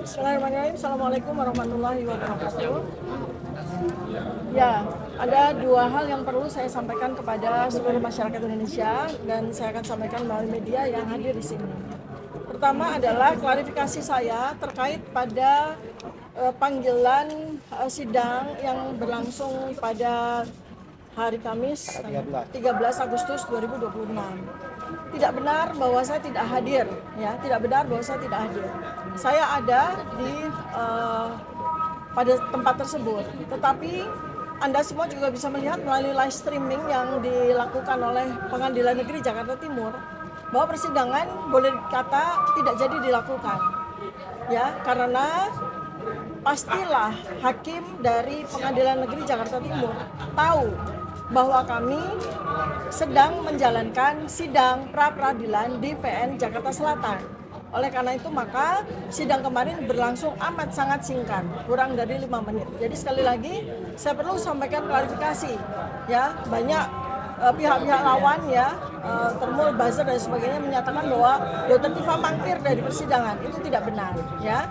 Bismillahirrahmanirrahim. Assalamualaikum warahmatullahi wabarakatuh. Ya, ada dua hal yang perlu saya sampaikan kepada seluruh masyarakat Indonesia dan saya akan sampaikan melalui media yang hadir di sini. Pertama adalah klarifikasi saya terkait pada panggilan sidang yang berlangsung pada hari Kamis 13 Agustus 2026. Tidak benar bahwa saya tidak hadir, ya, tidak benar bahwa saya tidak hadir. Saya ada di pada tempat tersebut, tetapi Anda semua juga bisa melihat melalui live streaming yang dilakukan oleh Pengadilan Negeri Jakarta Timur bahwa persidangan boleh dikata tidak jadi dilakukan, ya, karena pastilah hakim dari Pengadilan Negeri Jakarta Timur tahu bahwa kami sedang menjalankan sidang pra-peradilan di PN Jakarta Selatan. Oleh karena itu maka sidang kemarin berlangsung amat sangat singkat, kurang dari 5 menit. Jadi sekali lagi saya perlu sampaikan klarifikasi, ya, banyak pihak-pihak lawan, ya, termul buzzer dan sebagainya menyatakan bahwa Dr. Tifa mangkir dari persidangan. Itu tidak benar, ya.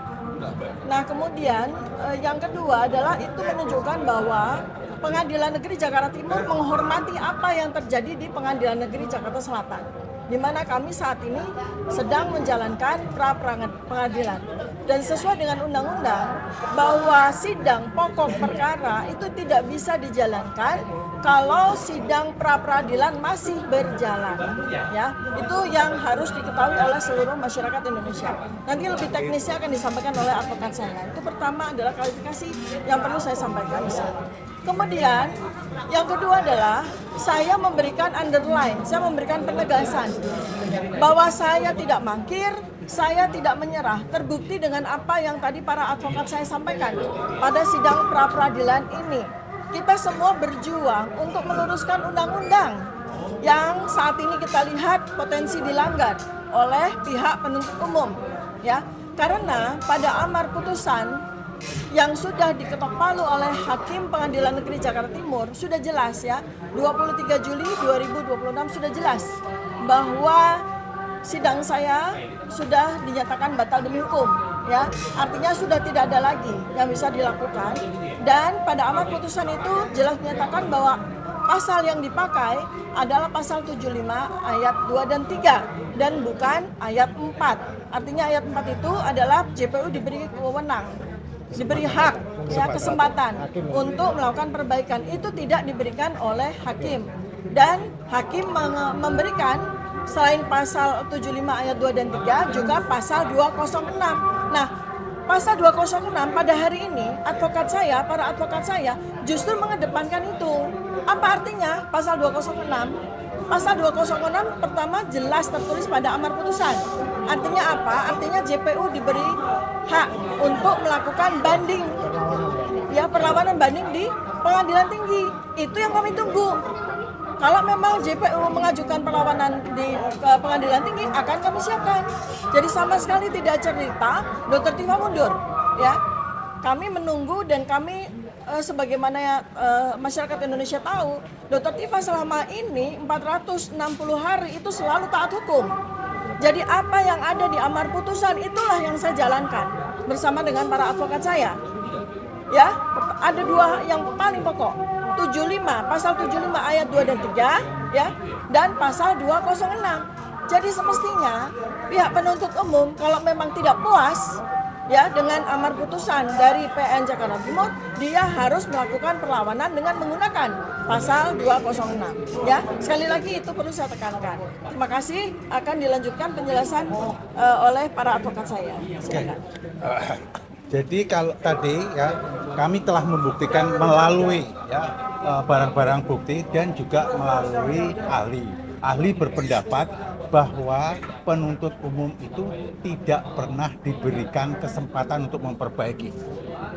Nah, kemudian yang kedua adalah itu menunjukkan bahwa Pengadilan Negeri Jakarta Timur menghormati apa yang terjadi di Pengadilan Negeri Jakarta Selatan, di mana kami saat ini sedang menjalankan pra-pengadilan. Dan sesuai dengan undang-undang bahwa sidang pokok perkara itu tidak bisa dijalankan kalau sidang pra-peradilan masih berjalan, ya. Itu yang harus diketahui oleh seluruh masyarakat Indonesia. Nanti lebih teknisnya akan disampaikan oleh advokat saya. Itu pertama adalah klarifikasi yang perlu saya sampaikan di sini. Kemudian yang kedua adalah saya memberikan underline, saya memberikan penegasan bahwa saya tidak mangkir, saya tidak menyerah. Terbukti dengan apa yang tadi para advokat saya sampaikan pada sidang pra-peradilan ini. Kita semua berjuang untuk meluruskan undang-undang yang saat ini kita lihat potensi dilanggar oleh pihak penuntut umum, ya. Karena pada amar putusan yang sudah diketok palu oleh Hakim Pengadilan Negeri Jakarta Timur sudah jelas, ya, 23 Juli 2026 sudah jelas bahwa sidang saya sudah dinyatakan batal demi hukum, ya, artinya sudah tidak ada lagi yang bisa dilakukan. Dan pada amar putusan itu jelas menyatakan bahwa pasal yang dipakai adalah pasal 75 ayat 2 dan 3 dan bukan ayat 4. Artinya ayat 4 itu adalah JPU diberi wewenang, diberi hak, ya, kesempatan untuk melakukan perbaikan. Itu tidak diberikan oleh hakim. Dan hakim memberikan selain pasal 75 ayat 2 dan 3 juga pasal 206. Nah, pasal 206 pada hari ini para advokat saya justru mengedepankan itu. Apa artinya pasal 206? Pasal 206 pertama jelas tertulis pada amar putusan. Artinya apa? Artinya JPU diberi hak untuk melakukan banding, ya, perlawanan banding di pengadilan tinggi. Itu yang kami tunggu. Kalau memang JPU mengajukan perlawanan di pengadilan tinggi akan kami siapkan. Jadi sama sekali tidak cerita Dr. Tifa mundur, ya. Kami menunggu dan kami sebagaimana masyarakat Indonesia tahu, Dr. Tifa selama ini 460 hari itu selalu taat hukum. Jadi apa yang ada di amar putusan itulah yang saya jalankan bersama dengan para advokat saya. Ya, ada dua yang paling pokok. 75, pasal 75 ayat 2 dan 3, ya, dan pasal 206. Jadi semestinya pihak penuntut umum kalau memang tidak puas, ya, dengan amar putusan dari PN Jakarta Timur, dia harus melakukan perlawanan dengan menggunakan pasal 206. Ya, sekali lagi itu perlu saya tekankan. Terima kasih, akan dilanjutkan penjelasan oleh para advokat saya. Silakan. Jadi kalau tadi, ya, kami telah membuktikan melalui, ya, barang-barang bukti dan juga melalui ahli. Ahli berpendapat bahwa penuntut umum itu tidak pernah diberikan kesempatan untuk memperbaiki.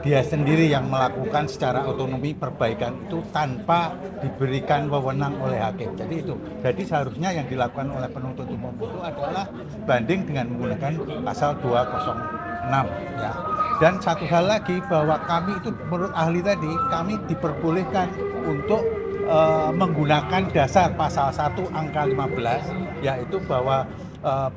Dia sendiri yang melakukan secara otonomi perbaikan itu tanpa diberikan wewenang oleh hakim. Jadi itu. Jadi seharusnya yang dilakukan oleh penuntut umum itu adalah banding dengan menggunakan pasal 206, ya. Dan satu hal lagi bahwa kami itu menurut ahli tadi kami diperbolehkan untuk menggunakan dasar pasal 1 angka 15, yaitu bahwa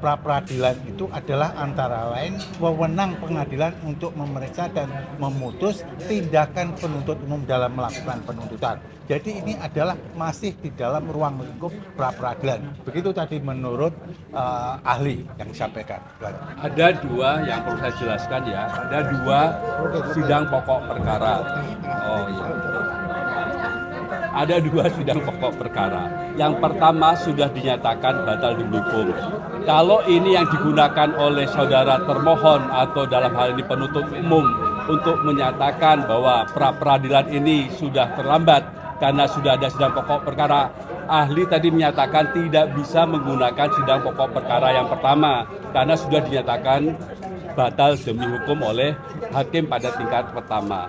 pra peradilan itu adalah antara lain wewenang pengadilan untuk memeriksa dan memutus tindakan penuntut umum dalam melakukan penuntutan. Jadi ini adalah masih di dalam ruang lingkup pra peradilan. Begitu tadi menurut ahli yang disampaikan. Ada dua yang perlu saya jelaskan ya. Ada dua sidang pokok perkara. Oh iya. Ada dua sidang pokok perkara. Yang pertama sudah dinyatakan batal demi hukum. Kalau ini yang digunakan oleh saudara termohon atau dalam hal ini penuntut umum untuk menyatakan bahwa pra peradilan ini sudah terlambat karena sudah ada sidang pokok perkara, ahli tadi menyatakan tidak bisa menggunakan sidang pokok perkara yang pertama karena sudah dinyatakan batal demi hukum oleh hakim pada tingkat pertama.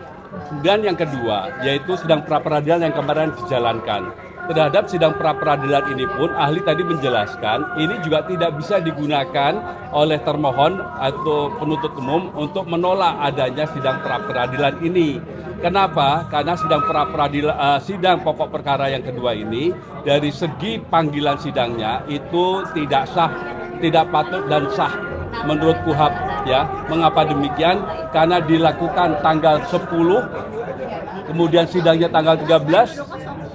Dan yang kedua, yaitu sidang pra-peradilan yang kemarin dijalankan. Terhadap sidang pra-peradilan ini pun, ahli tadi menjelaskan, ini juga tidak bisa digunakan oleh termohon atau penuntut umum untuk menolak adanya sidang pra-peradilan ini. Kenapa? Karena sidang pra-peradilan, sidang pokok perkara yang kedua ini, dari segi panggilan sidangnya itu tidak sah, tidak patut dan sah menurut KUHAP ya. Mengapa demikian? Karena dilakukan tanggal 10, kemudian sidangnya tanggal 13,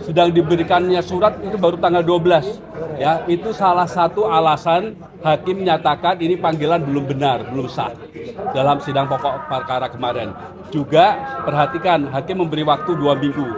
sedang diberikannya surat itu baru tanggal 12. Ya, itu salah satu alasan hakim menyatakan ini panggilan belum benar, belum sah dalam sidang pokok perkara kemarin. Juga perhatikan hakim memberi waktu 2 minggu.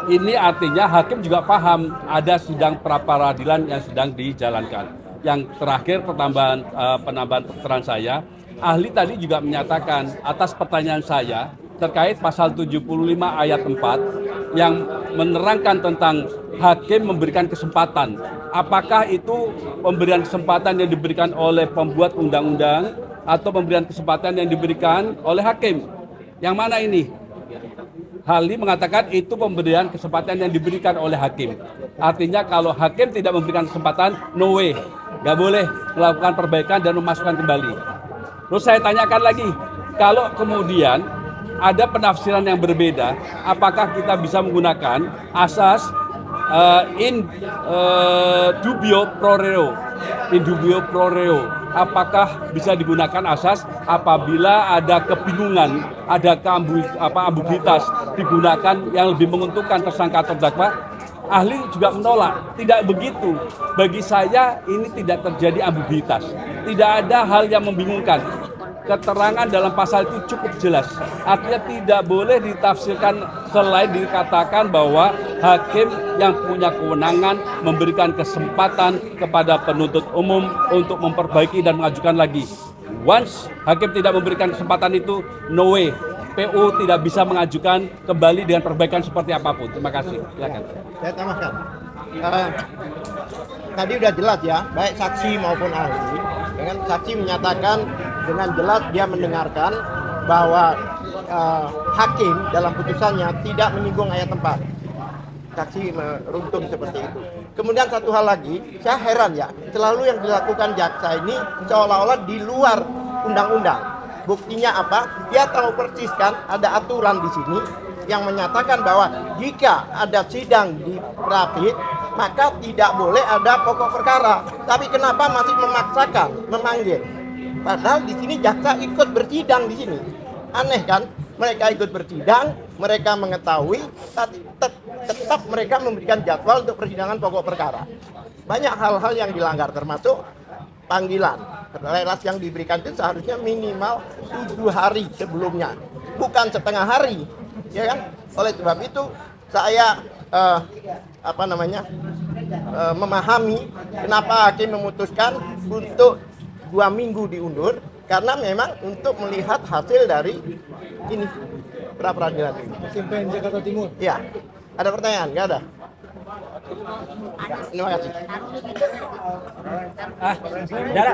Ini artinya hakim juga paham ada sidang pra peradilan yang sedang dijalankan. Yang terakhir penambahan keterangan saya, ahli tadi juga menyatakan atas pertanyaan saya terkait pasal 75 ayat 4 yang menerangkan tentang hakim memberikan kesempatan. Apakah itu pemberian kesempatan yang diberikan oleh pembuat undang-undang atau pemberian kesempatan yang diberikan oleh hakim? Yang mana ini? Ahli mengatakan itu pemberian kesempatan yang diberikan oleh hakim. Artinya kalau hakim tidak memberikan kesempatan, no way. Nggak boleh melakukan perbaikan dan memasukkan kembali. Terus saya tanyakan lagi, kalau kemudian ada penafsiran yang berbeda, apakah kita bisa menggunakan asas in dubio pro reo? In dubio pro reo. Apakah bisa digunakan asas apabila ada kebingungan, ada ambiguitas digunakan yang lebih menguntungkan tersangka atau terdakwa? Ahli juga menolak, tidak begitu. Bagi saya ini tidak terjadi ambiguitas. Tidak ada hal yang membingungkan. Keterangan dalam pasal itu cukup jelas. Artinya tidak boleh ditafsirkan selain dikatakan bahwa hakim yang punya kewenangan memberikan kesempatan kepada penuntut umum untuk memperbaiki dan mengajukan lagi. Once hakim tidak memberikan kesempatan itu, no way. PU tidak bisa mengajukan kembali dengan perbaikan seperti apapun. Terima kasih. Silakan. Saya tambahkan. Tadi udah jelas ya, baik saksi maupun ahli. Dengan saksi menyatakan dengan jelas dia mendengarkan bahwa hakim dalam putusannya tidak menyinggung ayat 4. Saksi meruntun seperti itu. Kemudian satu hal lagi, saya heran ya, selalu yang dilakukan jaksa ini seolah-olah di luar undang-undang. Buktinya apa? Dia tahu persis kan ada aturan di sini yang menyatakan bahwa jika ada sidang di Rapid maka tidak boleh ada pokok perkara. Tapi kenapa masih memaksakan memanggil? Padahal di sini jaksa ikut bersidang di sini. Aneh kan? Mereka ikut bersidang, mereka mengetahui, tapi tetap mereka memberikan jadwal untuk persidangan pokok perkara. Banyak hal-hal yang dilanggar termasuk panggilan. Relas yang diberikan itu seharusnya minimal 7 hari sebelumnya, bukan setengah hari, ya kan? Oleh sebab itu saya memahami kenapa hakim memutuskan untuk 2 minggu diundur, karena memang untuk melihat hasil dari ini pra peradilan ini. Simpen Jakarta Timur. Ya, ada pertanyaan? Nggak ada. Terima kasih.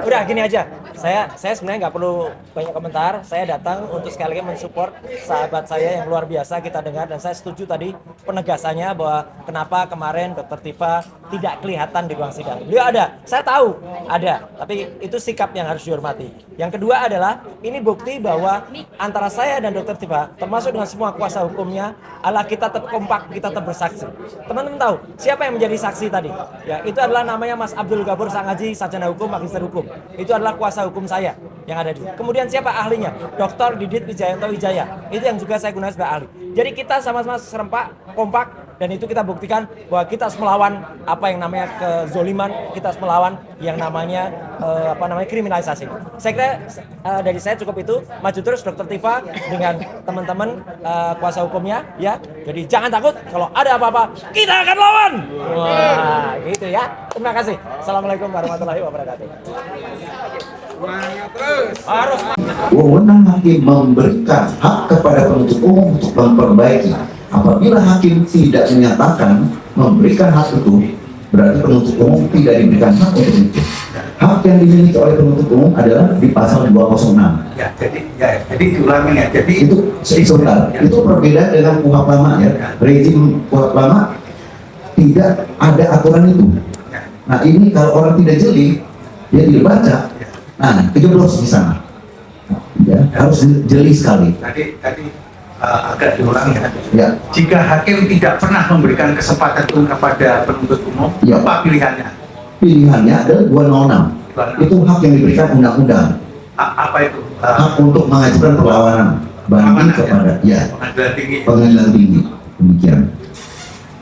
Udah gini aja. Saya sebenarnya nggak perlu banyak komentar. Saya datang untuk sekali lagi mensupport sahabat saya yang luar biasa kita dengar, dan saya setuju tadi penegasannya bahwa kenapa kemarin Dr. Tifa tidak kelihatan di ruang sidang. Beliau ada, saya tahu ada, tapi itu sikap yang harus dihormati. Yang kedua adalah ini bukti bahwa antara saya dan Dr. Tifa, termasuk dengan semua kuasa hukumnya, adalah kita tetap kompak, kita tetap bersaksi. Teman-teman tahu siapa yang menjadi menjadi saksi tadi. Ya, itu adalah namanya Mas Abdul Ghabur Sangaji, sarjana hukum, magister hukum. Itu adalah kuasa hukum saya yang ada di sini. Kemudian siapa ahlinya? Dr. Didit Wijayanto Wijaya. Itu yang juga saya gunakan sebagai ahli. Jadi kita sama-sama serempak, kompak, dan itu kita buktikan bahwa kita harus melawan apa yang namanya kezoliman, kita harus melawan yang namanya kriminalisasi. Saya kira dari saya cukup itu. Maju terus Dr. Tifa dengan teman-teman kuasa hukumnya ya. Jadi jangan takut, kalau ada apa-apa kita akan lawan. Wah, gitu ya. Terima kasih. Assalamualaikum warahmatullahi wabarakatuh. Wewenang hakim memberikan hak kepada penuntut umum untuk memperbaiki. Apabila hakim tidak menyatakan memberikan hak itu, berarti penuntut umum tidak diberikan hak untuk itu. Hak yang dimiliki oleh penuntut umum adalah di pasal 206. Jadi diulangi ya. Jadi Itu sebentar. Itu perbedaan dengan KUHP lama ya. Rezim KUHP lama tidak ada aturan itu. Nah ini kalau orang tidak jeli, dia tidak baca. Nah kejeblos di sana. Ya, harus jeli sekali. Tadi agak diulang ya. Ya. Jika hakim tidak pernah memberikan kesempatan itu kepada penuntut umum, Ya. apa pilihannya? Pilihannya adalah 206. Itu hak yang diberikan undang-undang. Apa itu? Hak untuk mengajukan perlawanan banding kepada Pengadilan tinggi. pengadilan tinggi. Demikian.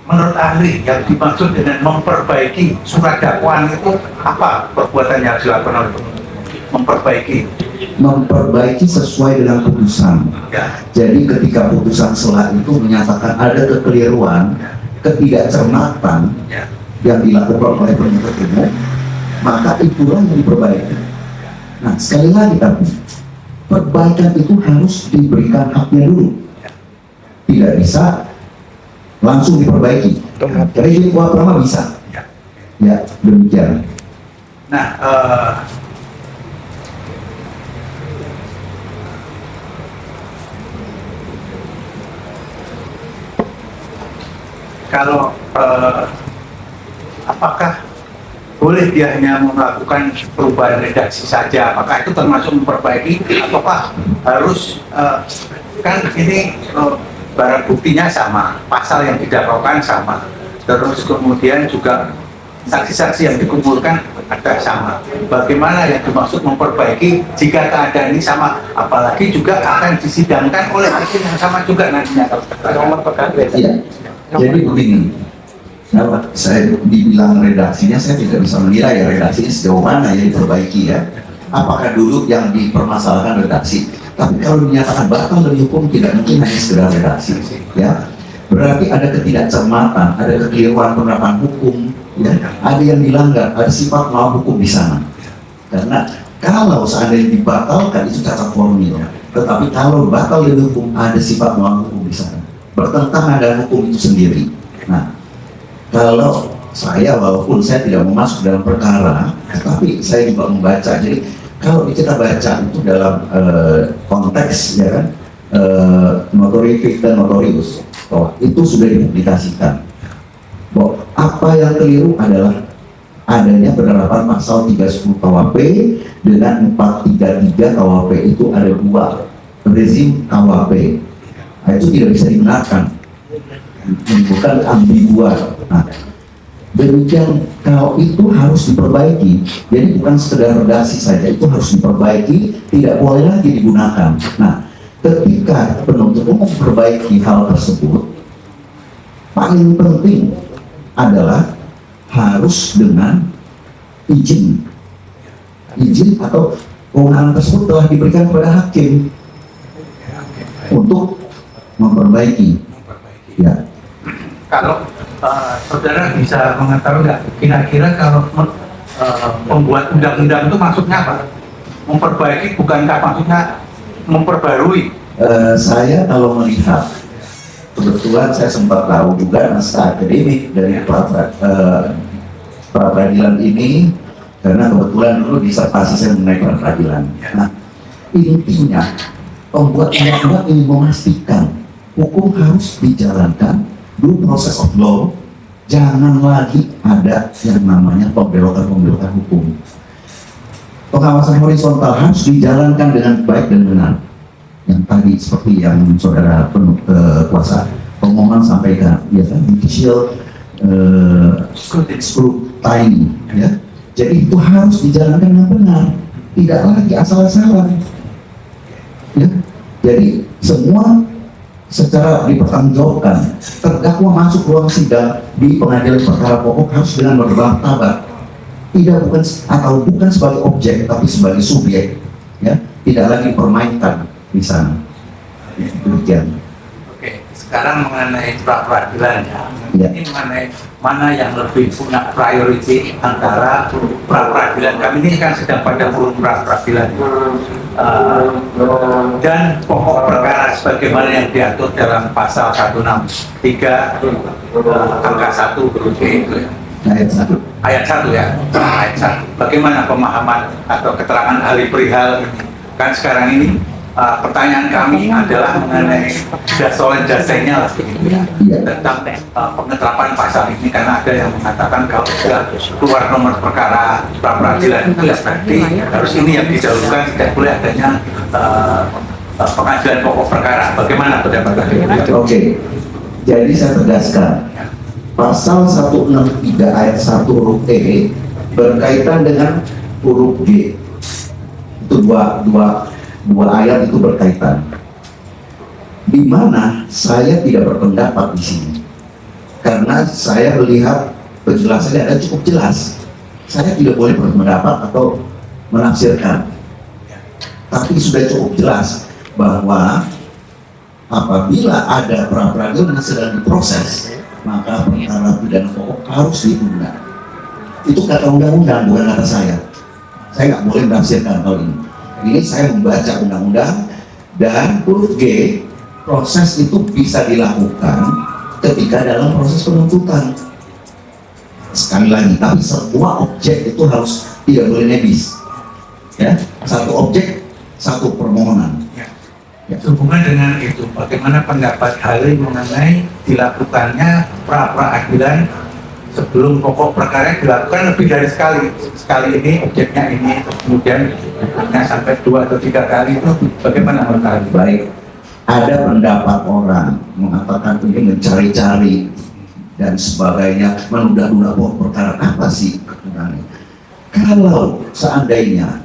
Menurut ahli, yang dimaksud dengan memperbaiki surat dakwaan itu apa perbuatan yang harus dilakukan oleh penuntut? Memperbaiki sesuai dengan putusan. Ya. Jadi ketika putusan selah itu menyatakan ada kekeliruan, ketidakcermatan Ya. yang dilakukan oleh penuntut umum, maka itulah yang diperbaiki. Nah sekali lagi tapi perbaikan itu harus diberikan haknya dulu. Tidak bisa langsung diperbaiki. Rezim KUHP lama bisa. Ya demikian. Nah, kalau apakah boleh dia hanya melakukan perubahan redaksi saja? Apakah itu termasuk memperbaiki? Ataukah harus kan ini barang buktinya sama, pasal yang didakwakan sama, terus kemudian juga saksi-saksi yang dikumpulkan ada sama. Bagaimana yang dimaksud memperbaiki jika keadaan ini sama? Apalagi juga akan disidangkan oleh hakim yang sama juga nantinya. Iya. Jadi begini, kalau saya dibilang redaksinya, saya tidak bisa menilai ya redaksinya sejauh mana yang diperbaiki ya. Apakah dulu yang dipermasalahkan redaksi? Tapi kalau dinyatakan batal dari hukum, tidak mungkin hanya sekedar redaksi ya. Berarti ada ketidakcermatan, ada kekeliruan penerapan hukum ya. Ada yang dilanggar, ada sifat melawan hukum di sana. Karena kalau seandainya dibatalkan itu cacat formil, tetapi kalau batal dari hukum ada sifat melawan hukum di sana, bertentangan dengan hukum itu sendiri. Nah, kalau saya walaupun saya tidak mau masuk dalam perkara, tapi saya juga membaca. Jadi kalau kita baca itu dalam konteks ya kan, notorious dan notorious, bahwa itu sudah dipublikasikan. Bahwa apa yang keliru adalah adanya penerapan pasal 310 KUHP dengan 433 KUHP. Itu ada dua rezim KUHP. Nah, itu tidak bisa dibenarkan, menimbulkan ambiguan. Nah, demikian kalau itu harus diperbaiki. Jadi bukan sekedar redaksi saja, itu harus diperbaiki, tidak boleh lagi digunakan. Nah, ketika penuntut umum memperbaiki hal tersebut, paling penting adalah harus dengan izin atau kewenangan tersebut telah diberikan kepada hakim untuk memperbaiki. Ya. Kalau saudara bisa mengetahui nggak kira-kira kalau pembuat undang-undang itu maksudnya apa? Memperbaiki bukankah maksudnya memperbarui? Saya kalau melihat, kebetulan saya sempat tahu juga naskah akademik dari pra-peradilan ini, karena kebetulan dulu disertasi saya mengenai pra-peradilan. Nah, intinya pembuat undang-undang ingin memastikan hukum harus dijalankan dulu, proses of law, jangan lagi ada yang namanya pembelokan hukum. Pengawasan horizontal harus dijalankan dengan baik dan benar. Yang tadi seperti yang saudara kuasa pemohon sampaikan, ya kan, judicial scrutiny, ya. Jadi itu harus dijalankan dengan benar, tidak lagi asal-asalan. Ya. Jadi semua secara dipertanggungjawabkan. Terdakwa masuk ruang sidang di pengadilan perkara pokok harus dengan bermartabat, tidak bukan sebagai objek tapi sebagai subjek, ya, tidak lagi dipermainkan di sana. Demikian. Oke, sekarang mengenai pra peradilan ya. Ya. Ini mana yang lebih punya priority antara pra peradilan, kami ini kan sedang pada forum pra peradilan dan pokok perkara sebagaimana yang diatur dalam pasal 163 angka 1 huruf E itu ya. Ayat 1 ya. Ayat 1. Bagaimana pemahaman atau keterangan ahli perihal ini? Kan sekarang ini pertanyaan kami adalah mengenai dasar-dasarnya lah begitu ya, tentang pengeterapan pasal ini, karena ada yang mengatakan kalau sudah keluar nomor perkara pra peradilan itu ya berarti harus ini yang didahulukan, tidak boleh adanya pengadilan pokok perkara. Bagaimana pendapat Anda? Oke, jadi saya tegaskan pasal 163 ayat 1 huruf E berkaitan dengan huruf G. Itu dua ayat itu berkaitan. Di mana saya tidak berpendapat di sini, karena saya melihat penjelasannya ada cukup jelas. Saya tidak boleh berpendapat atau menafsirkan, tapi sudah cukup jelas bahwa apabila ada pra peradilan yang sedang diproses, maka perkara pidana pokok harus ditunda. Itu kata undang-undang, bukan kata saya. Saya nggak boleh menafsirkan hal ini. Ini saya membaca undang-undang, dan huruf G, proses itu bisa dilakukan ketika dalam proses penuntutan. Sekali lagi, tapi semua objek itu harus tidak boleh nebis. Ya, satu objek, satu permohonan. Ya. Sehubungan dengan itu, bagaimana pendapat Halim mengenai dilakukannya pra peradilan sebelum pokok perkara dilakukan lebih dari sekali ini objeknya ini, kemudian sampai 2 atau 3 kali, itu bagaimana menurut Halim? Baik, ada pendapat orang mengatakan ini mencari-cari dan sebagainya, menunda-nunda pokok perkara. Apa sih kekurangnya? Kalau seandainya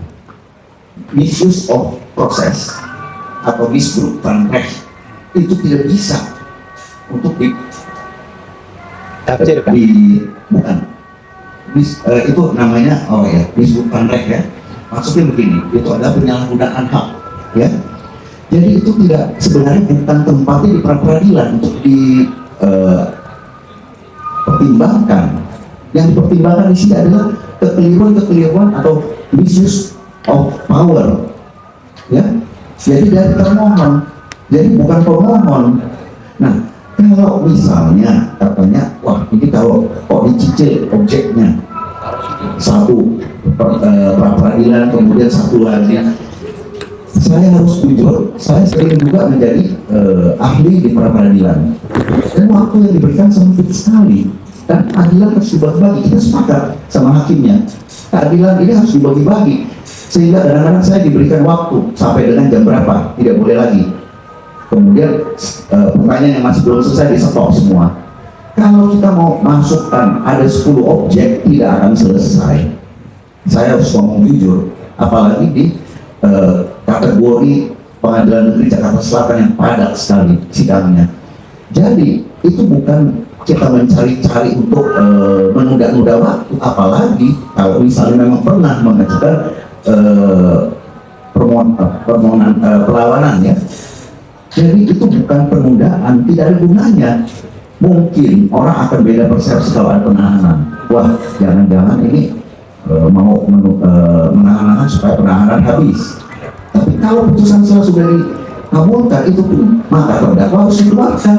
misuse of process atau misbruk van recht itu tidak bisa untuk bukan itu namanya misbruk van recht ya. Maksudnya begini, itu ada penyalahgunaan hak, ya. Jadi itu tidak, sebenarnya bukan tempatnya di pra peradilan untuk dipertimbangkan. Yang dipertimbangkan di sini adalah kekeliruan atau misuse of power, ya. Jadi dari termohon, jadi bukan pemohon. Nah, kalau misalnya katanya, wah ini kalau kok dicicil objeknya satu pra peradilan, kemudian satu lagi, saya harus jujur, saya sering juga menjadi ahli di pra peradilan, dan waktu yang diberikan sempit sekali, dan keadilan harus dibagi-bagi. Kita sepakat sama hakimnya, keadilan ini harus dibagi-bagi, sehingga kadang-kadang saya diberikan waktu sampai dengan jam berapa, tidak boleh lagi. Kemudian pertanyaan yang masih belum selesai di stop semua. Kalau kita mau masukkan ada 10 objek, tidak akan selesai. Saya harus ngomong jujur, apalagi di kategori Pengadilan Negeri Jakarta Selatan yang padat sekali sidangnya. Jadi itu bukan kita mencari-cari untuk menunda-nunda waktu, apalagi kalau misalnya memang pernah mengajukan permohonan perlawanan, ya. Jadi itu bukan penundaan, tidak ada gunanya. Mungkin orang akan beda persepsi kalau ada penahanan. Wah, jangan-jangan ini mau menahan supaya penahanan habis. Tapi kalau putusan sudah dikabulkan, itu pun maka terdakwa harus dikeluarkan.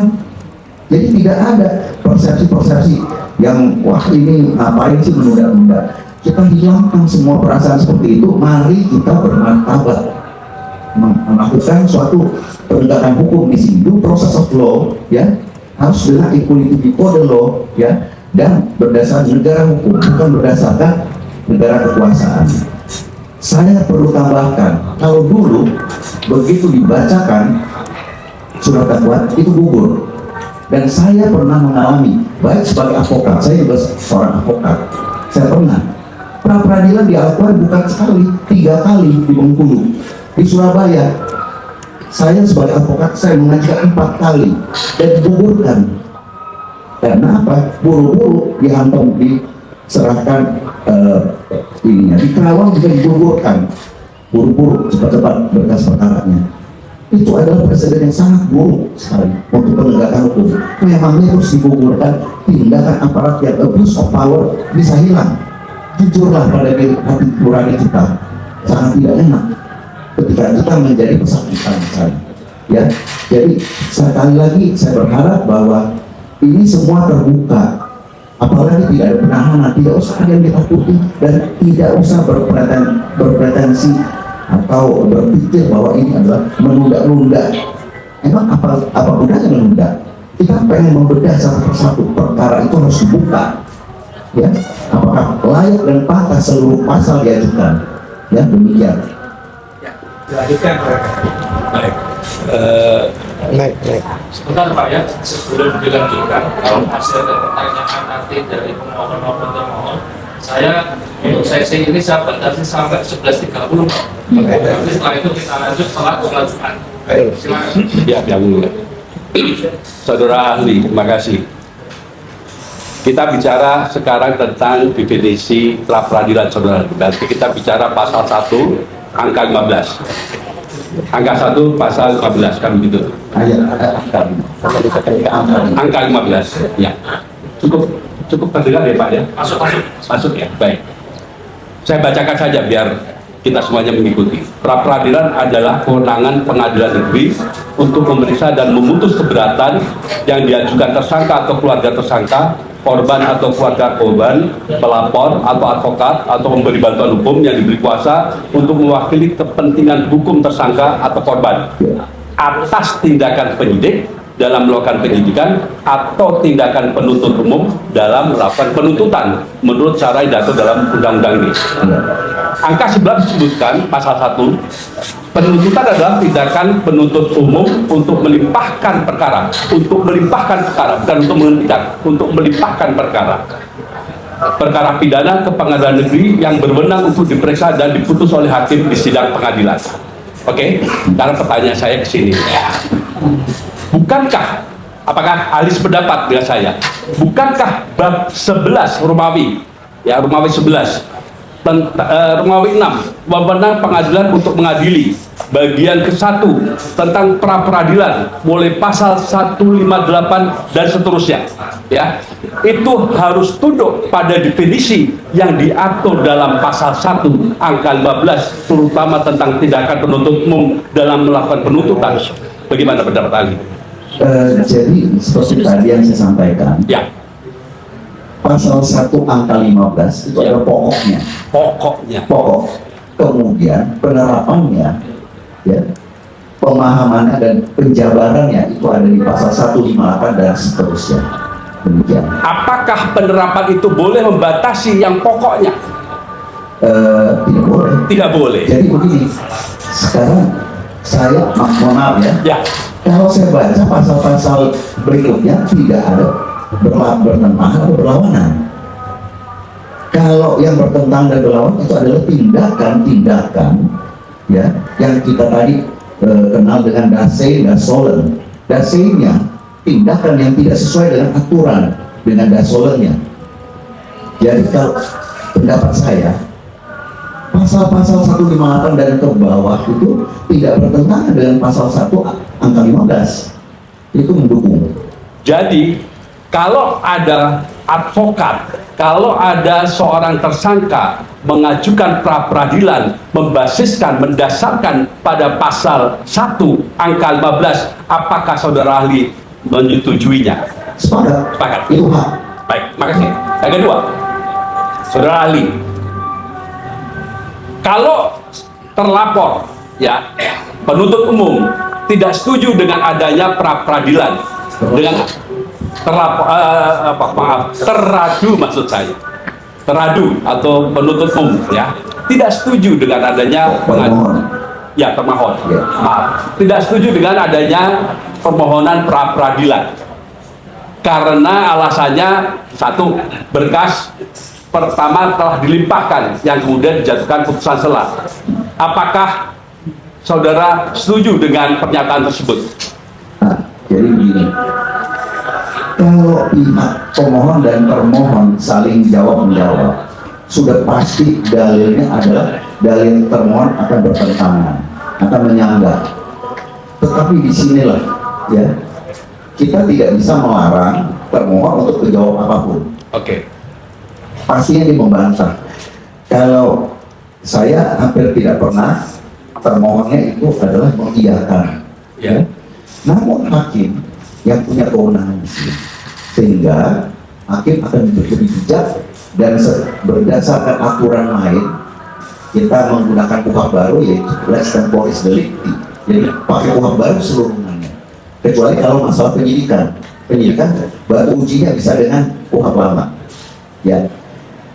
Jadi tidak ada persepsi-persepsi yang wah ini ngapain sih menunda-nunda. Kita hilangkan semua perasaan seperti itu. Mari kita bermartabat melakukan suatu penegakan hukum di sini. Itu proses of law, ya, harus dengan equality before the law, ya, dan berdasarkan negara hukum, bukan berdasarkan negara kekuasaan. Saya perlu tambahkan, kalau dulu begitu dibacakan surat dakwaan itu gugur, Dan saya pernah mengalami, baik sebagai advokat, saya juga seorang advokat, saya pernah pra peradilan dilakukan bukan sekali, 3 kali di Bengkulu, di Surabaya. Saya sebagai advokat saya mengajukan 4 kali dan digugurkan. Karena apa? Buru-buru dihantam, diserahkan ininya di Kerawang juga digugurkan, buru-buru cepat-cepat berkas perkaranya. Itu adalah presiden yang sangat buruk sekali untuk penegakan hukum. Memangnya harus digugurkan, tindakan aparat yang abuse of power bisa hilang. Jujurlah pada hati nurani kita, sangat tidak enak ketika kita menjadi pesakitan misalnya. Ya, jadi sekali lagi saya berharap bahwa ini semua terbuka. Apalagi tidak ada penahanan, tidak usah ada yang ditakuti dan tidak usah berpretensi atau berpikir bahwa ini adalah menunda-nunda. Emang apa gunanya menunda? Kita pengen membedah satu persatu, perkara itu harus dibuka. Ya, apakah layak dan pantas seluruh pasal diajukan? Ya, demikian. Lanjutkan. Baik. Baik. Sebentar Pak ya, sebelum dilanjutkan, kalau hasil dan pertanyaan nanti dari pemohon maupun termohon, saya untuk sesi ini saya batasi sampai 11.30 Pak. Nanti setelah itu kita lanjut setelah sholat Jumat. Silakan. Ya, yang mulia. Saudara ahli, terima kasih. Kita bicara sekarang tentang definisi pra peradilan, saudara. Nanti kita bicara pasal 1 angka 15. Angka 1 pasal 15 kan begitu. Angka 15. Ya. Cukup terdengar ya Pak ya? Masuk ya. Baik. Saya bacakan saja biar kita semuanya mengikuti. Pra peradilan adalah kewenangan pengadilan negeri untuk memeriksa dan memutus keberatan yang diajukan tersangka atau keluarga tersangka, korban atau keluarga korban, pelapor atau advokat atau memberi bantuan hukum yang diberi kuasa untuk mewakili kepentingan hukum tersangka atau korban atas tindakan penyidik dalam melakukan penyidikan atau tindakan penuntut umum dalam melakukan penuntutan menurut cara yang diatur dalam undang-undang ini. Angka 11 disebutkan pasal 1, penuntutan adalah tindakan penuntut umum untuk melimpahkan perkara, bukan untuk menghentikan, untuk melimpahkan perkara pidana ke pengadilan negeri yang berwenang untuk diperiksa dan diputus oleh hakim di sidang pengadilan. Oke, karena pertanyaan saya ke sini. Bukankah, apakah ahli sependapat dengan saya? Bukankah bab 11 Romawi, ya Romawi 11, Romawi 6, wewenang pengadilan untuk mengadili, bagian ke-1 tentang pra peradilan, mulai pasal 158 dan seterusnya, ya, itu harus tunduk pada definisi yang diatur dalam pasal 1 angka 15, terutama tentang tindakan penuntut umum dalam melakukan penuntutan. Bagaimana pendapat ahli? Jadi seperti tadi yang saya sampaikan, Ya, pasal 1 angka 15 itu adalah pokoknya. Pokok. Kemudian penerapannya, ya, pemahamannya dan penjabarannya itu ada di pasal 158 dan seterusnya. Demikian. apakah penerapan itu boleh membatasi yang pokoknya? Tidak boleh. Tidak boleh. Jadi begini, sekarang saya mohon maaf ya. Ya, Kalau saya baca pasal-pasal berikutnya tidak ada bertentangan atau berlawanan. Kalau yang bertentangan dan berlawanan itu adalah tindakan-tindakan, ya, yang kita tadi kenal dengan dasein. Daseinnya tindakan yang tidak sesuai dengan aturan, dengan dasolennya. Jadi kalau pendapat saya, pasal-pasal 158 dan ke bawah itu tidak bertentangan dengan pasal 1 angka 15. Itu mendukung. jadi kalau ada advokat, kalau ada seorang tersangka mengajukan pra peradilan mendasarkan pada pasal 1 angka 15, apakah saudara ahli menyetujuinya? Sepakat. Itu hak. Baik, makasih. Yang kedua, saudara ahli, kalau terlapor, ya, penuntut umum tidak setuju dengan adanya pra peradilan, dengan teradu maksud saya, teradu atau penuntut umum, ya, tidak setuju dengan adanya Permohon. termohon, maaf, tidak setuju dengan adanya permohonan pra peradilan. karena alasannya satu, berkas pertama telah dilimpahkan yang kemudian dijatuhkan putusan sela. Apakah saudara setuju dengan pernyataan tersebut? Nah, jadi begini, kalau pihak pemohon dan termohon saling jawab-menjawab, sudah pasti dalilnya adalah dalil termohon akan bertentangan, akan menyanggah. Tetapi disinilah ya, kita tidak bisa melarang termohon untuk menjawab apapun. Oke. Pastinya dia membantah. Kalau saya hampir tidak pernah, termohonnya itu adalah mengiyakan. Ya. Namun hakim yang punya kewenangan di sini, sehingga hakim akan lebih bijak dan berdasarkan aturan main kita menggunakan KUHP baru, yaitu Lex Temporis Delicti. Jadi pakai KUHP baru seluruhnya. Kecuali kalau masalah penyidikan baru ujinya bisa dengan KUHP lama. Ya.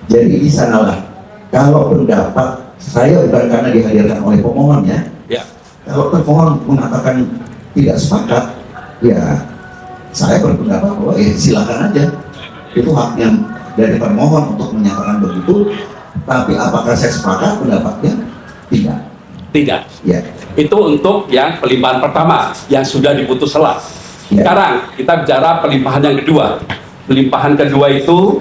Jadi di sanalah kalau pendapat saya bukan karena dihadirkan oleh pemohon ya. Kalau termohon mengatakan tidak sepakat, ya saya berpendapat bahwa silakan aja, itu haknya dari termohon untuk menyatakan begitu. Tapi apakah saya sepakat pendapatnya? Tidak. Tidak. Ya. Itu untuk yang pelimpahan pertama yang sudah diputus sela. Ya. Sekarang kita bicara pelimpahan yang kedua. Pelimpahan kedua itu,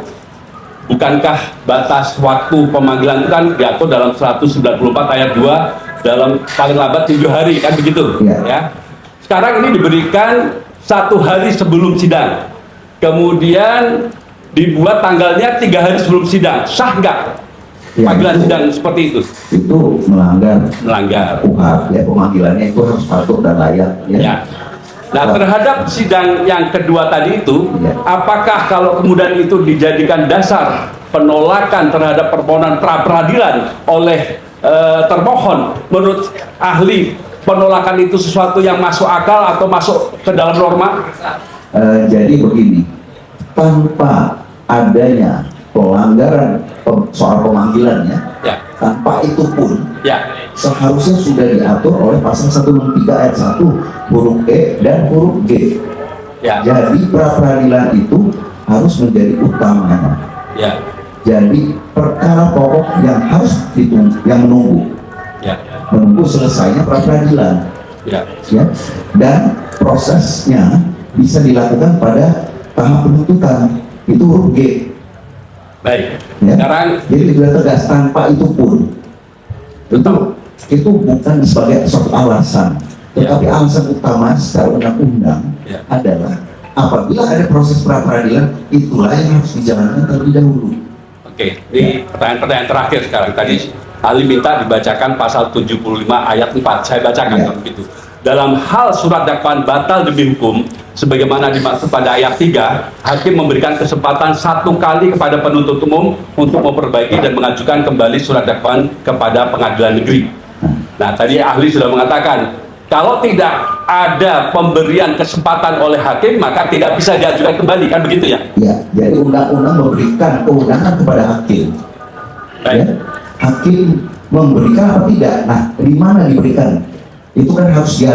bukankah batas waktu pemanggilan itu kan diatur dalam 194 ayat 2 dalam paling lambat 7 hari, kan begitu? Ya. Sekarang ini diberikan 1 hari sebelum sidang, kemudian dibuat tanggalnya 3 hari sebelum sidang. Sah nggak panggilan sidang seperti itu? Itu melanggar KUHP ya, pemanggilannya itu harus patuh dan layak ya. Nah, terhadap sidang yang kedua tadi itu, apakah kalau kemudian itu dijadikan dasar penolakan terhadap permohonan pra peradilan oleh termohon, menurut ahli penolakan itu sesuatu yang masuk akal atau masuk ke dalam norma? Jadi begini, tanpa adanya pelanggaran soal pemanggilannya, tanpa itu pun seharusnya sudah diatur oleh pasal 163 ayat 1 huruf E dan huruf G. Jadi pra peradilan itu harus menjadi utamanya. Jadi perkara pokok yang harus ditunggu, yang menunggu selesainya pra peradilan. Dan prosesnya bisa dilakukan pada tahap penuntutan, itu huruf G. Baik. Ya. Sekarang jadi sudah tegas, tanpa itu pun itu bukan sebagai suatu alasan, tetapi alasan utama secara undang-undang adalah apabila ada proses pra peradilan, itulah yang harus dijalankan terlebih dahulu. Oke, ini pertanyaan terakhir sekarang. Tadi ahli minta dibacakan pasal 75 ayat 4. Saya bacakan begitu. Dalam hal surat dakwaan batal demi hukum, sebagaimana dimaksud pada ayat 3, hakim memberikan kesempatan 1 kali kepada penuntut umum untuk memperbaiki dan mengajukan kembali surat dakwaan kepada pengadilan negeri. Nah, tadi ahli sudah mengatakan, kalau tidak ada pemberian kesempatan oleh hakim, maka tidak bisa diajukan kembali, kan begitu ya? Ya, jadi undang-undang memberikan kewenangan kepada hakim. Ya, hakim memberikan apa tidak? Nah, di mana diberikan? Itu kan harus di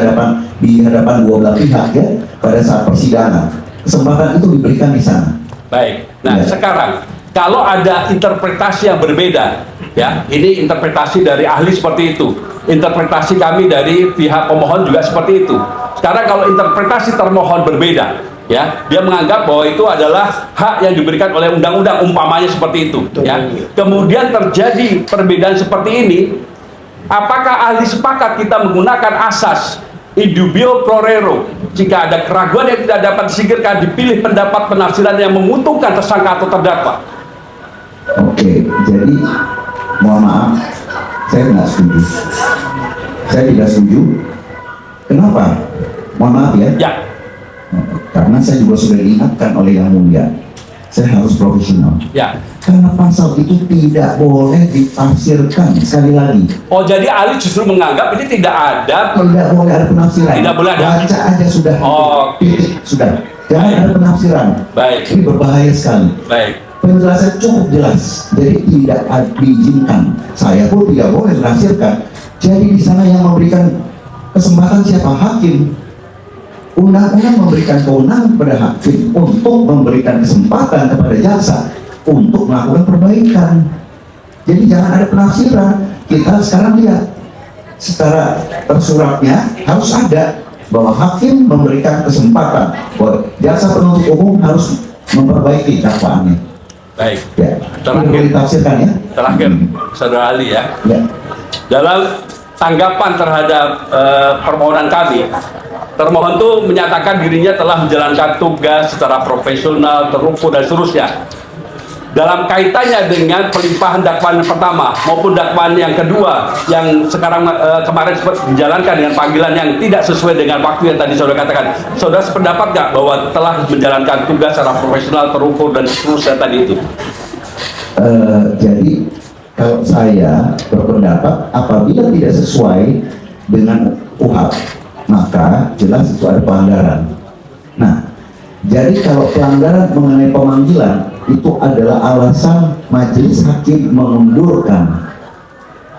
hadapan dua belah pihak ya, pada saat persidangan. Kesempatan itu diberikan di sana. Baik. Nah, sekarang kalau ada interpretasi yang berbeda, ya, ini interpretasi dari ahli seperti itu, interpretasi kami dari pihak pemohon juga seperti itu. Sekarang kalau interpretasi termohon berbeda, ya, dia menganggap bahwa itu adalah hak yang diberikan oleh undang-undang, umpamanya seperti itu, ya. Kemudian terjadi perbedaan seperti ini. Apakah ahli sepakat kita menggunakan asas indubio pro reo jika ada keraguan yang tidak dapat disingkirkan, dipilih pendapat penafsiran yang menguntungkan tersangka atau terdakwa? Oke, jadi mohon maaf, saya tidak setuju. Saya tidak setuju. Kenapa? Mohon maaf ya. Karena saya juga sudah diingatkan oleh Yang Mulia, saya harus profesional. Karena pasal itu tidak boleh ditafsirkan, sekali lagi. Oh, jadi ahli justru menganggap ini tidak boleh ada penafsiran. Tidak boleh ada. Baca aja sudah. Sudah. Jangan ada penafsiran. Baik. Ini berbahaya sekali. Baik. Penjelasan cukup jelas. Jadi tidak diizinkan. Saya pun tidak boleh menafsirkan. Jadi di sana yang memberikan kesempatan siapa? Hakim. undang-undang memberikan kewenangan kepada hakim untuk memberikan kesempatan kepada jaksa untuk melakukan perbaikan. Jadi jangan ada penafsiran. Kita sekarang lihat secara tersuratnya harus ada bahwa hakim memberikan kesempatan bahwa jaksa penuntut umum harus memperbaiki dakwaannya. Baik. Ya, Terakhir. ditafsirkan ya. Terakhir, Saudara Ali ya. Ya. Dalam tanggapan terhadap permohonan kami, termohon itu menyatakan dirinya telah menjalankan tugas secara profesional, terukur dan seterusnya. Dalam kaitannya dengan pelimpahan dakwaan yang pertama maupun dakwaan yang kedua yang sekarang kemarin dijalankan dengan panggilan yang tidak sesuai dengan waktu yang tadi saudara katakan, saudara sependapat nggak bahwa telah menjalankan tugas secara profesional, terukur dan seterusnya tadi itu? Jadi kalau saya berpendapat apabila tidak sesuai dengan KUHP maka jelas itu ada pelanggaran. Nah, jadi kalau pelanggaran mengenai pemanggilan itu adalah alasan majelis hakim mengundurkan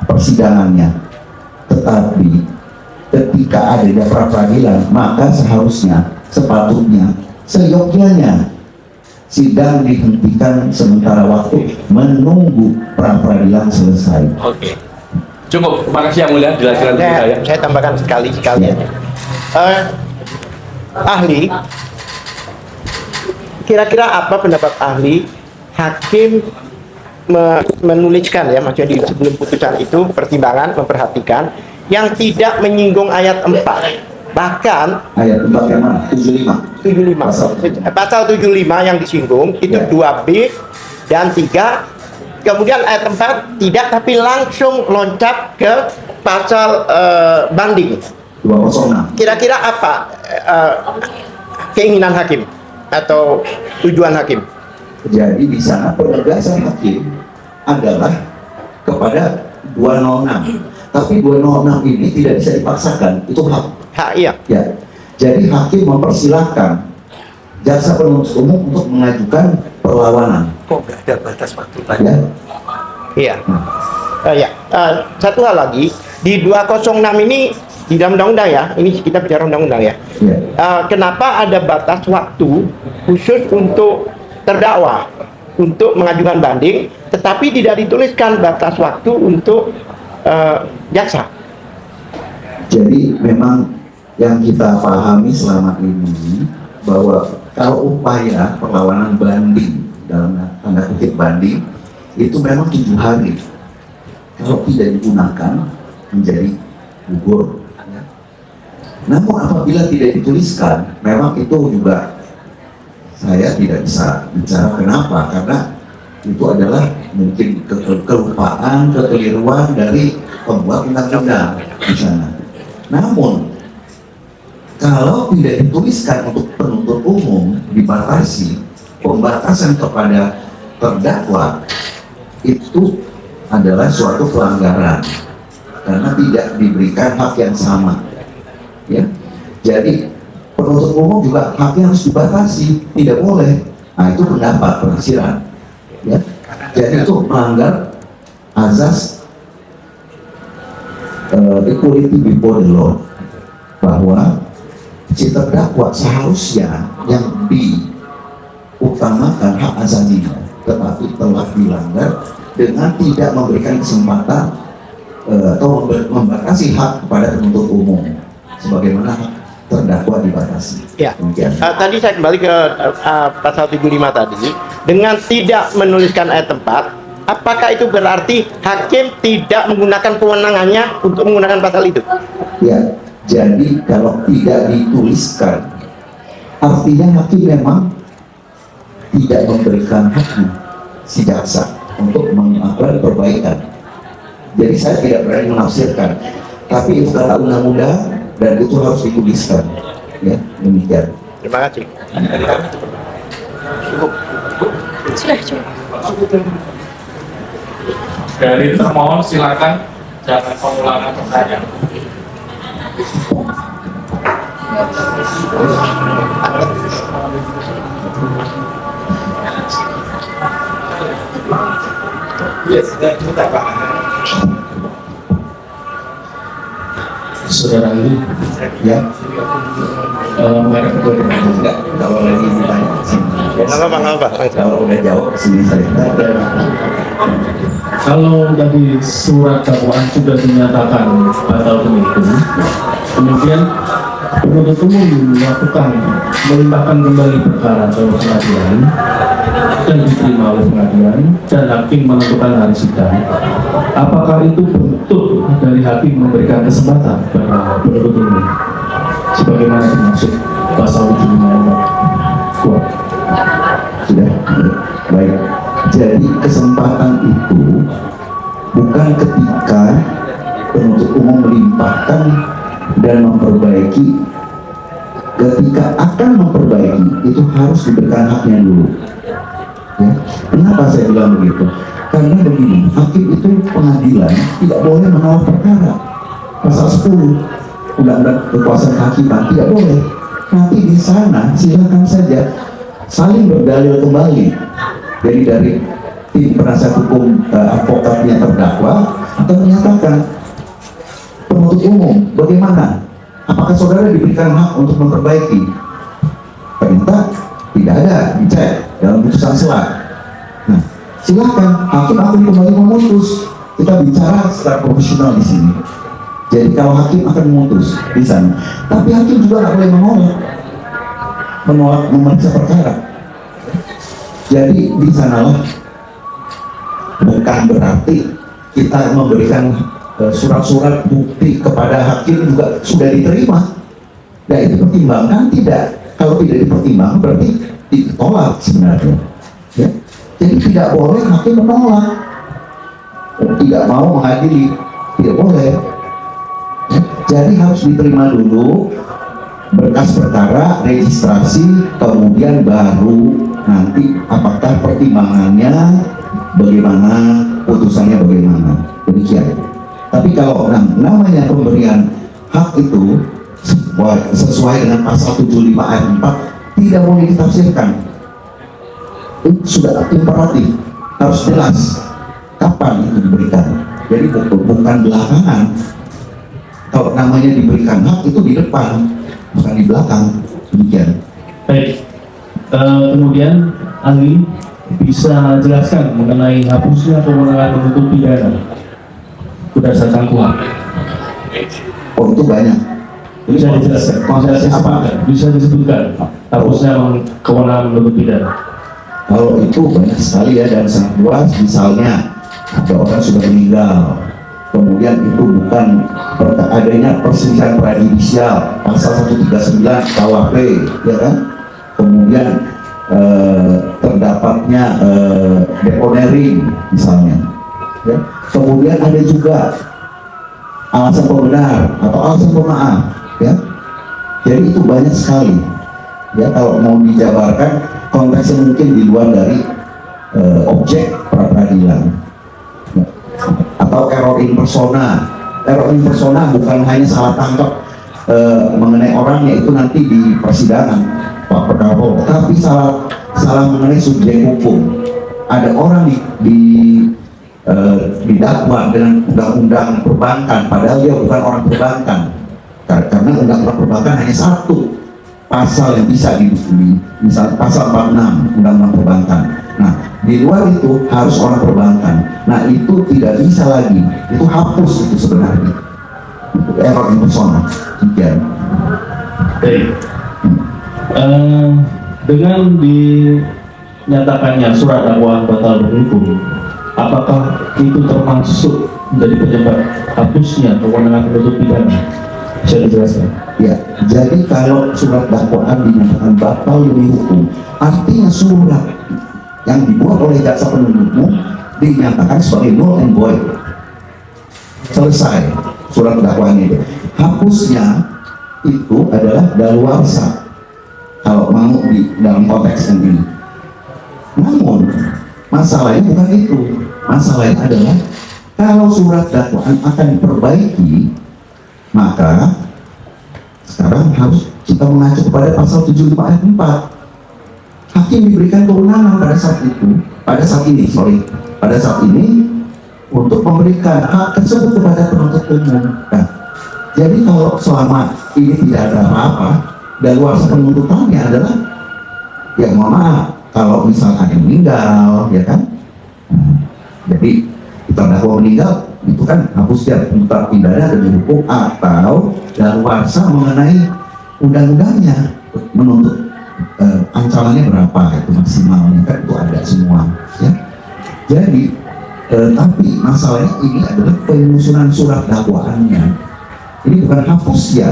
persidangannya. Tetapi ketika adanya pra-peradilan maka seharusnya, sepatutnya, seyogyanya sidang dihentikan sementara waktu menunggu pra-peradilan selesai. Oke. Cukup, terima kasih Yang Mulia, dilakukan Saya tambahkan sekali ya. Ahli, kira-kira apa pendapat ahli hakim menuliskan ya, maksudnya di sebelum putusan itu pertimbangan memperhatikan yang tidak menyinggung ayat 4, bahkan Ayat 4 yang mana? 75. pasal 75 yang disinggung itu Ya. 2B dan 3, kemudian ayat 4 tidak, tapi langsung loncat ke pasal banding. 206. Kira-kira apa keinginan hakim atau tujuan hakim? Jadi di sana penegasan hakim adalah kepada 206. Tapi 206 ini tidak bisa dipaksakan, itu hak. Iya. Ya. Jadi hakim mempersilahkan jaksa penuntut umum untuk mengajukan perlawanan. Kok nggak ada batas waktu lagi? Ya. Iya. Satu hal lagi, di 206 ini di dalam undang-undang ya, ini kita bicara undang-undang ya. Ya. Kenapa ada batas waktu khusus untuk terdakwa untuk mengajukan banding, tetapi tidak dituliskan batas waktu untuk jaksa? Jadi memang yang kita pahami selama ini bahwa kalau upaya perlawanan banding dalam tanda kutip banding itu memang 7 hari. Kalau tidak digunakan menjadi gugur. Namun apabila tidak dituliskan, memang itu juga saya tidak bisa bicara kenapa, karena itu adalah mungkin kelupaan, kekeliruan dari pembuat undang-undang di sana. Namun kalau tidak dituliskan untuk penuntut umum dibatasi, pembatasan kepada terdakwa itu adalah suatu pelanggaran karena tidak diberikan hak yang sama. Ya, jadi penuntut umum juga haknya harus dibatasi, tidak boleh. Nah itu pendapat penafsiran. Ya, jadi itu melanggar azas equality before the law, bahwa si terdakwa seharusnya yang diutamakan hak asasinya, tetapi telah dilanggar dengan tidak memberikan kesempatan atau membatasi hak kepada penuntut umum sebagaimana terdakwa dibatasi. Ya. Demikian. Tadi saya kembali ke pasal 75 tadi, dengan tidak menuliskan ayat 4, apakah itu berarti hakim tidak menggunakan kewenangannya untuk menggunakan pasal itu? Ya, jadi kalau tidak dituliskan, artinya hakim memang tidak memberikan haknya si jaksa untuk melakukan perbaikan. Jadi saya tidak berani menafsirkan, tapi itu kata undang-undang dan itu harus dituliskan. Ya, demikian. Terima kasih. Sudah cukup. Dari termohon silakan, jangan pengulangan pertanyaan. Saudara Ali, Ya, mengarah ke Enggak, kalau lagi ditanya sini. Nggak apa. Kalau udah jawab sini saya. kalau tadi surat dakwaan sudah dinyatakan batal demi-hukum, kemudian penuntut umum melakukan melimpahkan kembali perkara ke pengadilan dan diterima oleh pengadilan dan hakim menentukan hari sidang. Apakah itu bentuk dari hakim memberikan kesempatan kepada penuntut umum sebagaimana dimaksud pasal 75 kuat? Sudah baik. Jadi kesempatan itu bukan ketika penuntut umum melimpahkan dan memperbaiki. Ketika akan memperbaiki itu harus diberikan haknya dulu. Ya. Kenapa saya bilang begitu? Karena begini, hakim itu pengadilan tidak boleh menolak perkara. Pasal 10 Undang-Undang Kekuasaan Kehakiman tidak boleh. Nanti di sana silakan saja saling berdalil kembali. Jadi dari tim penasihat hukum advokatnya terdakwa akan menyatakan, penuntut umum bagaimana? Apakah saudara diberikan hak untuk memperbaiki? Ternyata tidak ada, dicek dalam putusan selah. Nah, silakan hakim akan kembali memutus. Kita bicara secara profesional di sini. Jadi kalau hakim akan memutus di sana, tapi hakim juga nggak boleh menolak memeriksa perkara. Jadi di sanalah bukan berarti kita memberikan surat-surat bukti kepada hakim juga sudah diterima. Nah itu pertimbangan tidak. Kalau tidak dipertimbangkan berarti ditolak sebenarnya. Ya. Jadi tidak boleh hakim menolak, tidak mau mengadili, tidak boleh. Ya. Jadi harus diterima dulu berkas perkara, registrasi, kemudian baru nanti apakah pertimbangannya bagaimana, putusannya bagaimana, demikian. Tapi kalau namanya pemberian hak itu sesuai dengan pasal 75 ayat 4 tidak boleh ditafsirkan. Itu sudah imperatif, harus jelas kapan itu diberikan. Jadi bukan belakangan. Kalau namanya diberikan hak itu di depan, bukan di belakang, demikian. Baik, kemudian ahli bisa jelaskan mengenai hapusnya kewenangan penuntut pidana berdasarkan KUHP. Oh itu banyak. Bisa dijelaskan, bisa disebutkan hapusnya kewenangan penuntut pidana. Kalau itu banyak sekali ya dan sangat luas. Misalnya ada orang sudah meninggal, kemudian itu bukan adanya perselisihan prajudisial pasal 139 KUHP, ya kan? Kemudian terdapatnya deponering misalnya, ya. Kemudian ada juga alasan pembenar atau alasan pemaaf, ya. Jadi itu banyak sekali, ya. Kalau mau dijabarkan konteksnya mungkin di luar dari objek pra peradilan, ya. Atau error in persona. Error in persona bukan hanya salah tangkap mengenai orangnya, itu nanti di persidangan Pak Perdapur, tapi salah mengenai subjek hukum. Ada orang didakwa dengan undang-undang perbankan, padahal dia bukan orang perbankan. Karena undang-undang perbankan hanya satu pasal yang bisa dihukumi, misalnya pasal 46 undang-undang perbankan. Nah, di luar itu harus orang perbankan. Nah, itu tidak bisa lagi. Itu hapus itu sebenarnya. Itu error in persona. Demikian. Baik. Dengan dinyatakannya surat dakwaan batal demi hukum, apakah itu termasuk menjadi penyebab hapusnya kewenangan penuntut pidana? Bisa dijelaskan? Ya, jadi kalau surat dakwaan dinyatakan batal demi hukum, artinya surat yang dibuat oleh jaksa penuntut umum dinyatakan sebagai null and void. Selesai surat dakwaan itu. Hapusnya itu adalah daluarsa. Kalau mau di dalam konteks ini. Namun masalahnya bukan itu. Masalahnya adalah kalau surat dakwaan akan diperbaiki, maka sekarang harus kita mengacu kepada pasal 75 ayat 4. Hakim diberikan kewenangan pada saat ini untuk memberikan hak tersebut kepada penuntut umum. Nah, Jadi kalau selama ini tidak ada apa-apa, daluarsa penuntutannya adalah ya mohon maaf, kalau misalnya ada yang meninggal, ya kan? Nah, jadi terdakwa meninggal itu kan hapus dia tuntutan pidana dan dihukum, atau daluarsa mengenai undang-undangnya menuntut ancamannya berapa itu maksimalnya, kan itu ada semua ya. Jadi tapi masalahnya ini adalah penyusunan surat dakwaannya. Ini bukan hapus ya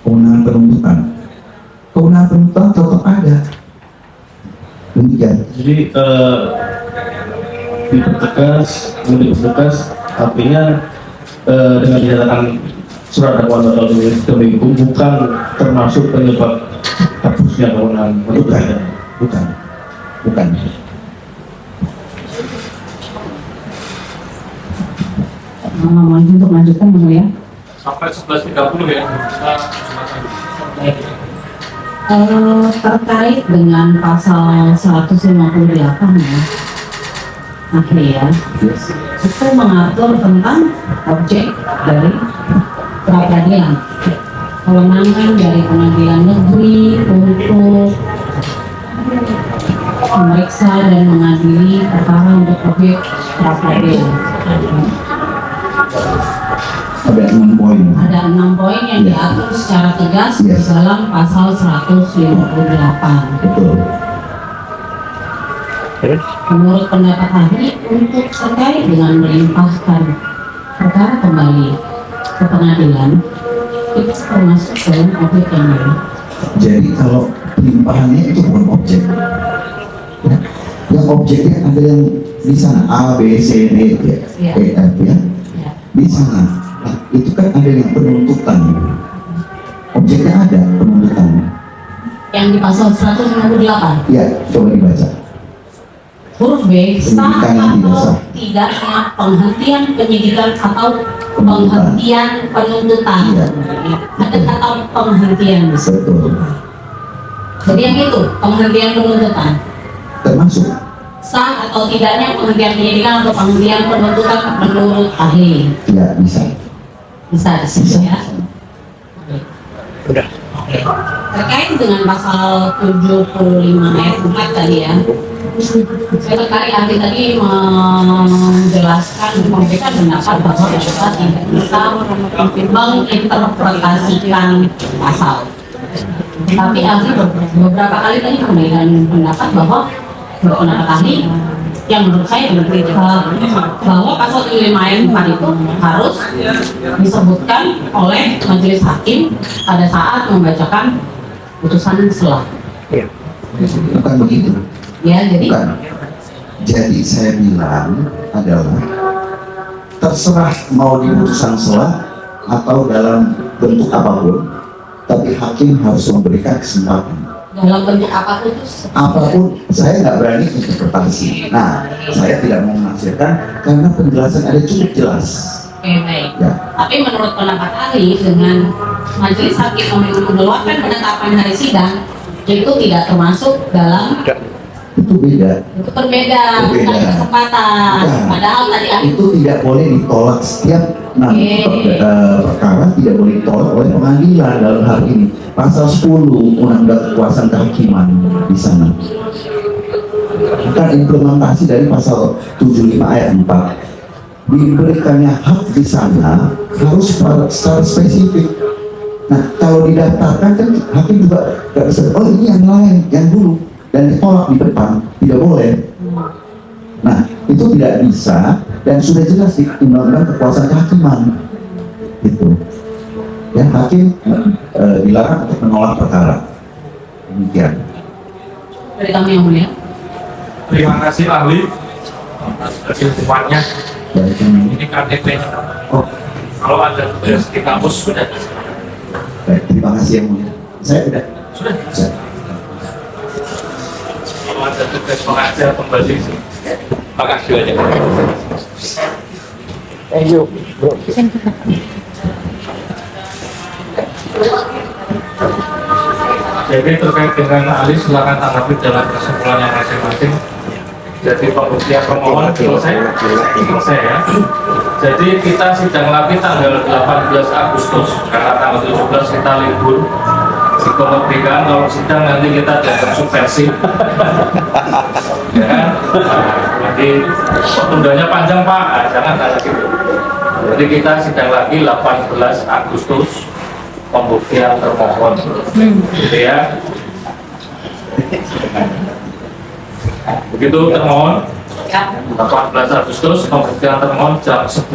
kewenangan penuntutan. Kewenangan penuntutan tetap ada. Demikian. Jadi dipertegas artinya dengan dinyatakan surat dakwaan batal demi hukum bukan termasuk penyebab hapusnya kewenangan penuntutan. Bukan. Mohon untuk melanjutkan dulu ya. Sampai 11.30 ya. Terkait dengan pasal 158 ya, akhirnya ya, itu mengatur tentang objek dari pra-peradilan, kewenangan dari pengadilan negeri untuk memeriksa dan mengadili perkara untuk objek pra-peradilan. Ada 6 poin. Ada 6 poin yang diatur secara tegas di dalam pasal 158. Betul. Menurut pendapat ahli, untuk terkait dengan melimpahkan perkara kembali ke pengadilan, itu termasuk dalam objek yang mana? Jadi kalau limpahannya itu bukan objek. Ya. Yang objeknya ada yang di sana A, B, C, D, Ya. E, F ya. Di sana. Nah, itu kan ada yang penuntutan. Objeknya ada penuntutan. Yang di pasal 158. Ya, coba dibaca. Huruf B, sah Penyidikan yang tidak sah. atau tidaknya penghentian penyidikan atau penghentian penuntutan. Iya. Ada kata penghentian. Betul. Jadi yang itu penghentian penuntutan. Termasuk. Sah atau tidaknya penghentian penyidikan atau penghentian penuntutan menurut ahli. Ya, bisa. Bisa di situ ya. Udah. Oke. Terkait dengan pasal 75 ayat 4 tadi ya. Saya tertarik ahli tadi menjelaskan, memberikan pendapat bahwa kita tidak bisa menginterpretasikan pasal. Tapi ahli beberapa kali tadi memberikan pendapat bahwa berpendapat ahli yang menurut saya bahwa pasal 75 ayat 4 itu harus disebutkan oleh majelis hakim pada saat membacakan putusan selah. Bukan begitu. Ya, jadi Bukan. Jadi saya bilang adalah terserah mau di putusan selah atau dalam bentuk apapun, tapi hakim harus memberikan kesempatan. dalam bentuk apapun itu Apapun, saya nggak berani interpretasi. Nah, saya tidak mau menafsirkan karena penjelasan ada cukup jelas. oke, baik. Ya, Tapi menurut pendapat ahli, dengan majelis hakim mengeluarkan penetapan hari sidang itu tidak termasuk dalam, itu beda. itu berbeda Berbeda. bukan kesempatan. Bukan. Padahal tadi ahli Itu tidak boleh ditolak setiap perkara tidak boleh ditolak oleh pengadilan dalam hal ini. Pasal 10 Undang-Undang Kekuasaan Kehakiman di sana. Bukan implementasi dari pasal 75 ayat 4. Diberikannya hak di sana harus secara spesifik. Nah, kalau didaftarkan kan hakim juga nggak bisa, oh ini yang lain, yang dulu, dan ditolak di depan, tidak boleh. Nah, itu tidak bisa dan sudah jelas di Undang-Undang Kekuasaan Kehakiman. Gitu. Ya, hakim dilarang untuk menolak perkara. Demikian. dari kami yang mulia. Terima kasih ahli atas ilmuannya. Baik, ini. Ini KTP. Oh, Kalau ada tugas di kampus sudah. baik, terima kasih yang mulia. Saya sudah. Sudah. Saya. Kalau ada tugas mengajar kembali. Makasih aja. Thank you, bro. Jadi terkait dengan ahli silakan tanggapi dalam kesimpulannya masing-masing. Jadi pembuktian pemohon selesai ya. Jadi kita sidang lagi tanggal 18 Agustus karena tanggal 17 kita libur di kemerdekaan. Kalau sidang nanti kita dianggap subversif. Ya kan? Nah, jadi tundanya panjang Pak, nah, jangan kayak gitu. Jadi kita sidang lagi 18 Agustus pembuktian termohon, gitu ya. Begitu termohon. 18 Agustus pembuktian termohon jam 11.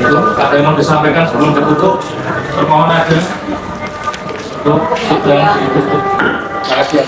Itu ada yang mau disampaikan sebelum ditutup termohon ada. Itu sudah ditutup. Terima kasih.